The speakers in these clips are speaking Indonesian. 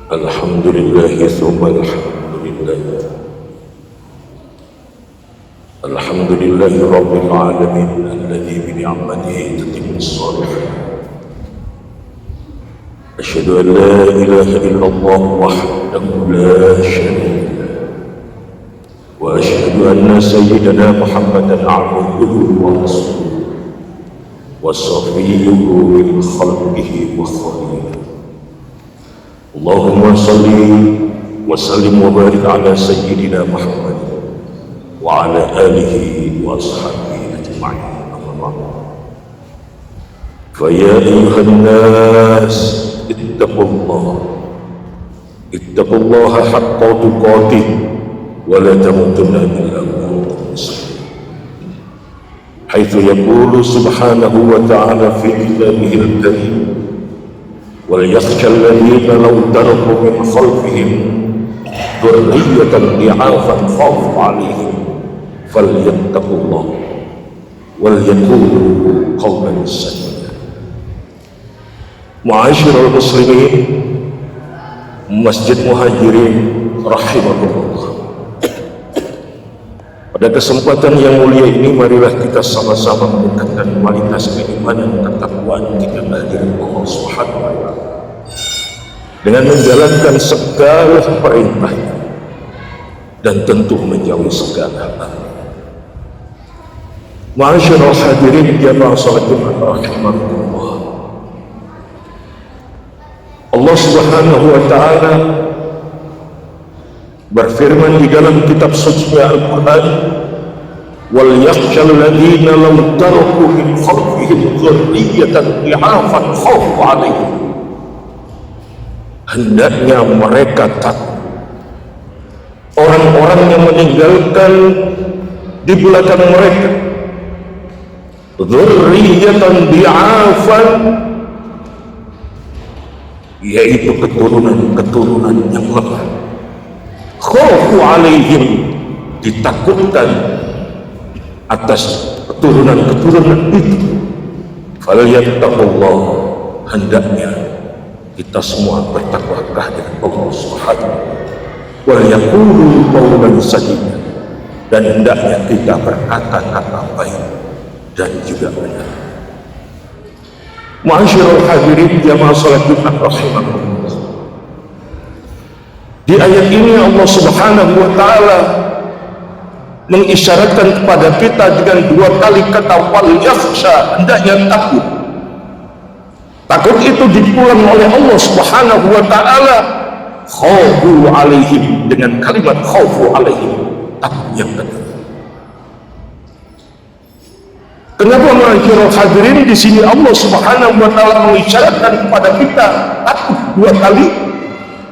Alhamdulillah thumma alhamdulillah. Alhamdulillah rabbil alamin alladzi bi ni'matihi tatimmu shalihat. Asyhadu an la ilaha illallah wahdahu la syarika lah. Wa asyhadu anna sayyidana Muhammadan 'abduhu wa rasuluhu wa safiyyuhu min khalqihi wa khalilihi. Allahumma salli wa sallim wa barik ala sayyidina Muhammad wa ala alihi wa ashabihi ajma'in. Fa ya ayyuhan nas ittaqullaha haqqa tuqatih wa la tamutunna illa wa antum muslimun. Haitsu yaqulu subhanahu wa ta'ala fi kitabihil karim وَلْيَخْشَى الَّذِينَ لَوْ تَرَكُوا مِنْ خَلْفِهِمْ ذُرِّيَّةً ضِعَافًا خَافُوا عَلَيْهِمْ فَلْيَتَّقُوا اللَّهَ وَلْيَقُولُوا قَوْلًا سَدِيدًا. Ma'asyiral muslimin, Masjid Muhajirin rahimakumullah. Pada kesempatan yang mulia ini, marilah kita sama-sama meningkatkan kualitas keimanan dan ketakwaan kita kehadirat Allah Subhanahu wa Ta'ala dengan menjalankan segala perintahnya dan tentu menjauhi segala larangan. Ma'asyiral hadirin jamaah salat Jumat rahimakumullah. Allah Subhanahu wa Ta'ala berfirman di dalam kitab suci Al-Quran, wal yakhshal ladzina law taraku min khalfihim dzurriyyatan dhi'afan khafu 'alaihim. Hendaknya mereka takut orang-orang yang meninggalkan di belakang mereka dzurriyyatan dhi'afan, yaitu keturunan yang lemah. Khafu alaihim, ditakutkan atas keturunan itu. Falyattaqullah, hendaknya kita semua bertakwa dengan Allah Subhanahu wa yaqulu qawlan sadida, dan hendaknya kita berkata-kata baik dan juga benar. Ma'asyiral hadirin jamaah salat Jumat rahimakumullah. Di ayat ini Allah Subhanahu wa Ta'ala mengisyaratkan kepada kita dengan dua kali kata wal yakhsha, hendaknya takut. Takut itu dipulang oleh Allah Subhanahu wa Ta'ala khawfu alaihim, dengan kalimat khawfu alaihim, takut yang kedua. Kenapa ma'asyiral hadirin di sini Allah Subhanahu wa Ta'ala mengisyaratkan kepada kita takut dua kali?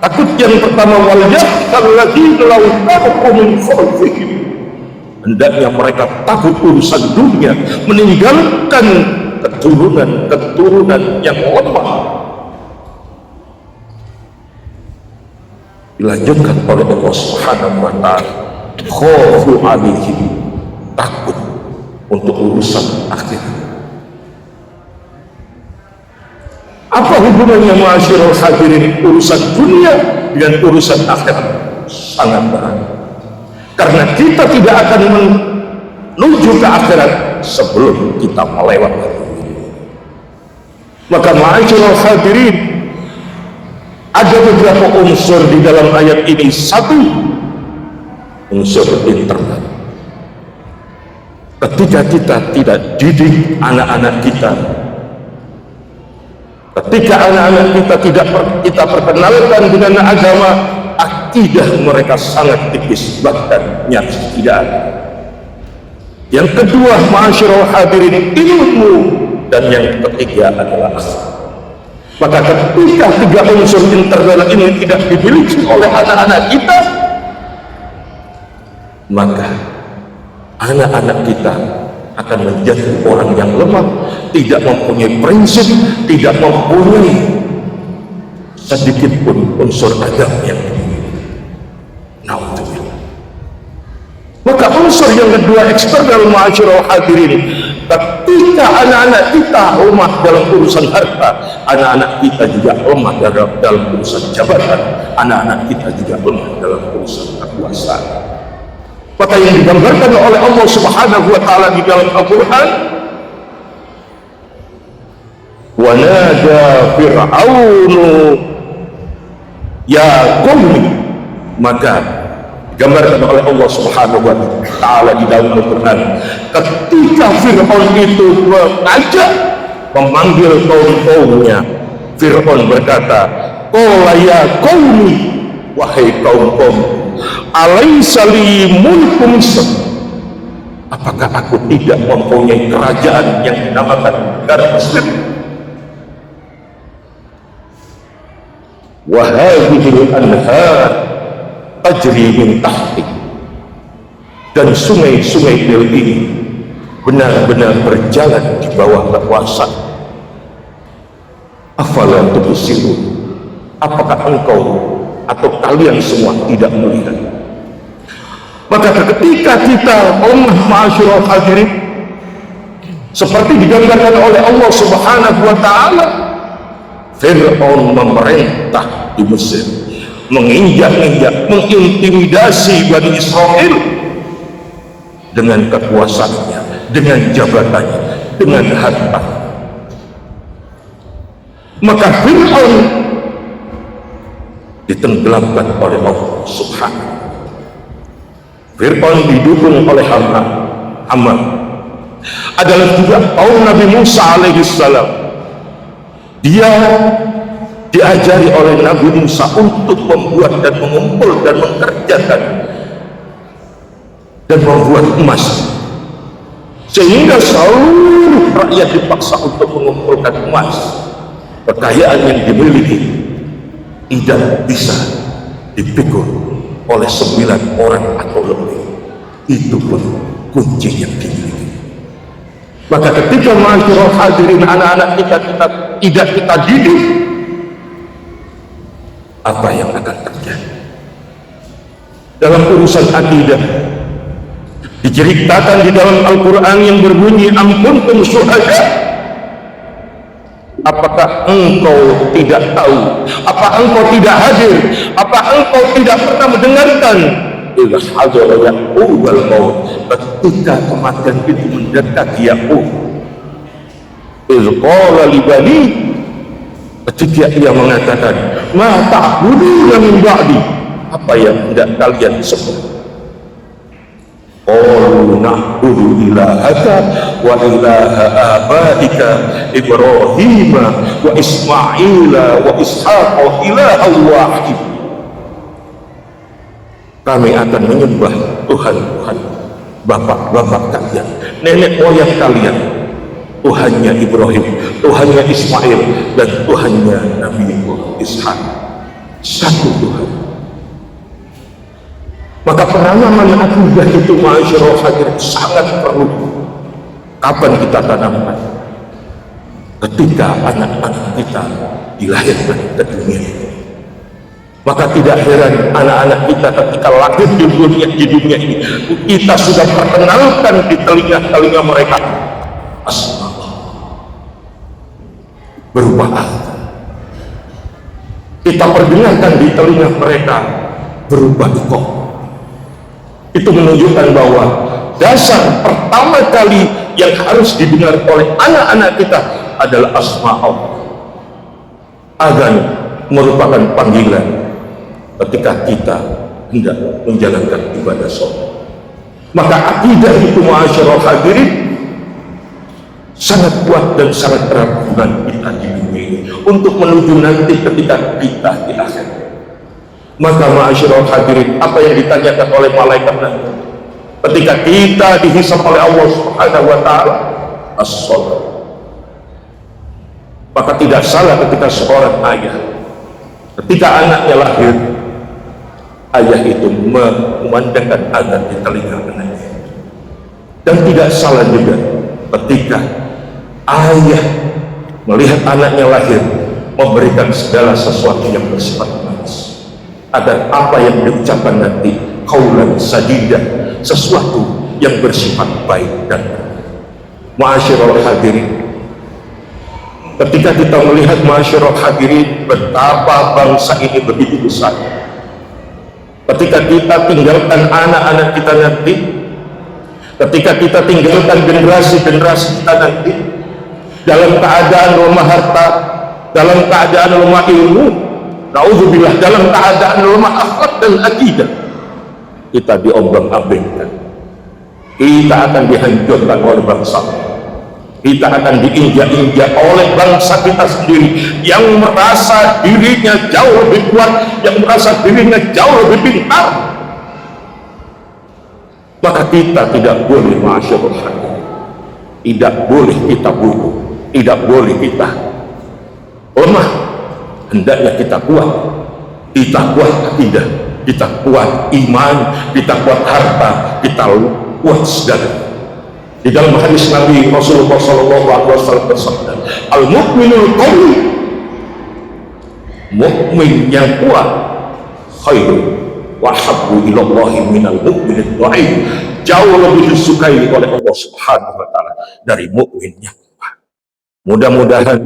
Takut yang pertama, wal yakhshal ladzina law taraku min khalfihim, hendaknya mereka takut urusan dunia, meninggalkan keturunan yang lemah. Dilanjutkan oleh Allah Subhanahu wa Ta'ala, khafu alaihim, takut untuk urusan akhirat. Apa hubungannya ma'asyiral hadirin urusan dunia dengan urusan akhirat? Sangat berat. Karena kita tidak akan menuju ke akhirat sebelum kita melewati dunia. Maka ma'asyiral hadirin, ada beberapa unsur di dalam ayat ini. Satu, unsur internal. Ketika kita tidak didik anak-anak kita, ketika anak-anak kita tidak kita perkenalkan dengan agama, akidah mereka sangat tipis, bahkan nyaris tidak ada. Yang kedua, ma'asyiral hadirin, ilmu. Dan yang ketiga adalah akhlak. Maka ketika tiga unsur internal ini tidak dimiliki oleh anak-anak kita, maka anak-anak kita akan menjadi orang yang lemah, tidak mempunyai prinsip, tidak mempunyai sedikit pun unsur agama yang dimiliki. Naudzubillah. Maka unsur yang kedua eksternal ma'asyiral hadirin, Ketika anak-anak kita lemah dalam urusan harta, anak-anak kita juga lemah dalam urusan jabatan, anak-anak kita juga lemah dalam urusan kekuasaan. Maka yang digambarkan oleh Allah Subhanahu wa taala di dalam Al-Qur'an, wa nada fir'aunu ya qaumi, maka digambarkan oleh Allah Subhanahu wa taala di dalam Al-Qur'an, ketika Fir'aun itu mengajak memanggil kaum-kaumnya, Fir'aun berkata, qala ya qaumi, wahai kaum-kaum, alaisa li mulku Misr, apakah aku tidak mempunyai kerajaan yang dinamakan negara Mesir? Wa hadhihi al-anhar tajri min tahti, dan sungai-sungai Nil ini benar-benar berjalan di bawah kekuasaan. Afala tubsirun, apakah engkau atau kalian semua tidak melihat? Maka ketika kita ma'asyiral hadirin, seperti digambarkan oleh Allah Subhanahu wa taala, Fir'aun memerintah di Mesir, menginjak-injak, mengintimidasi Bani Israel dengan kekuasaannya, dengan jabatannya, dengan harta. Maka Fir'aun ditenggelamkan oleh Allah Subhanahu. Fir'aun didukung oleh Haman, adalah juga kaum Nabi Musa alaihissalam. Dia diajari oleh Nabi Musa untuk membuat dan mengumpul dan mengerjakan dan membuat emas, sehingga seluruh rakyat dipaksa untuk mengumpulkan emas. Kekayaan yang dimiliki tidak bisa dipikul oleh 9 orang atau lebih. Itu pun kunci yang dimiliki. Maka ketika ma'asyiral hadirin, anak-anak kita tidak kita didik, apa yang akan terjadi dalam urusan akidah? Diceritakan di dalam Al-Quran yang berbunyi, am kuntum syuhada, apakah engkau tidak tahu, apa engkau tidak hadir, apa engkau tidak pernah mendengarkan idh hadara Ya'qub al-maut, ketika kematian itu mendekati Ya'qub, idh qala li bani, ketika ia mengatakan, ma ta'buduna min ba'di, apa yang hendak kalian sembah? Qalu na'budu ilahaka wa ilaha abaika Ibrahim wa Ismaila wa Ishaq ilahan wahid. Kami akan menyembah Tuhan-Tuhan bapak-bapak kalian, nenek moyang kalian, Tuhannya Ibrahim, Tuhannya Ismail, dan Tuhannya Nabi Ishaq. Satu Tuhan. Maka penanaman akidah itu ma'asyiral hadirin sangat perlu. Kapan kita tanamkan? Ketika anak-anak kita dilahirkan ke dunia ini. Maka tidak heran anak-anak kita ketika lahir di dunia ini, kita sudah perkenalkan di telinga-telinga mereka asma berupa Allah. Kita perdengarkan di telinga mereka berupa iqam. Itu menunjukkan bahwa dasar pertama kali yang harus didengar oleh anak-anak kita adalah asma Allah. Azan merupakan panggilan ketika kita hendak menjalankan ibadah sholat. Maka akidah itu ma'asyiral hadirin sangat kuat dan sangat erat hubungan kita di dunia ini untuk menuju nanti ketika kita di akhirat. Maka ma'asyiral hadirin, apa yang ditanyakan oleh malaikat nanti ketika kita dihisab oleh Allah Subhanahu wa taala, as-shalah. Maka tidak salah ketika seorang ayah ketika anaknya lahir, ayah itu memandangkan azan di telinga anaknya. Dan tidak salah juga ketika ayah melihat anaknya lahir memberikan segala sesuatu yang bersifat manis, agar apa yang diucapkan nanti qaulan sadida, sesuatu yang bersifat baik dan benar. Ma'asyiral hadirin, ketika kita melihat ma'asyiral hadirin betapa bangsa ini begitu besar, ketika kita tinggalkan anak-anak kita nanti, ketika kita tinggalkan generasi-generasi kita nanti dalam keadaan lemah harta, dalam keadaan lemah ilmu, naudzubillah, dalam keadaan lemah akhlak dan akidah, kita diombang-ambingkan, kita akan dihancurkan oleh bangsa, kita akan diinjak-injak oleh bangsa kita sendiri yang merasa dirinya jauh lebih kuat, yang merasa dirinya jauh lebih pintar. Maka kita tidak boleh, ma'asyiral hadirin, tidak boleh kita buruk, tidak boleh kita lemah. Hendaknya kita kuat, kita kuat akidah, kita kuat iman, kita kuat harta, kita kuat segala. Di dalam hadis Nabi Rasulullah SAW bersabda, al-mu'minul qawi, mukmin yang kuat, khairu wa habbu ilallahi minal mu'minid dhaif, jauh lebih disukai oleh Allah Subhanahu wa taala dari mukmin yang kuat. Mudah-mudahan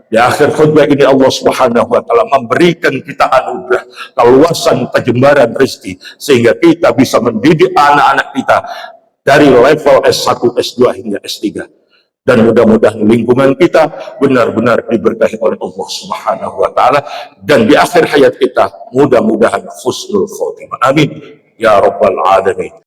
di akhir khutbah ini Allah Subhanahu wa taala memberikan kita anugerah keluasan kejembaran rezeki sehingga kita bisa mendidik anak-anak kita dari level S1, S2 hingga S3, dan mudah-mudahan lingkungan kita benar-benar diberkahi oleh Allah Subhanahu wa taala, dan di akhir hayat kita mudah-mudahan husnul khotimah. Amin ya rabbal alamin.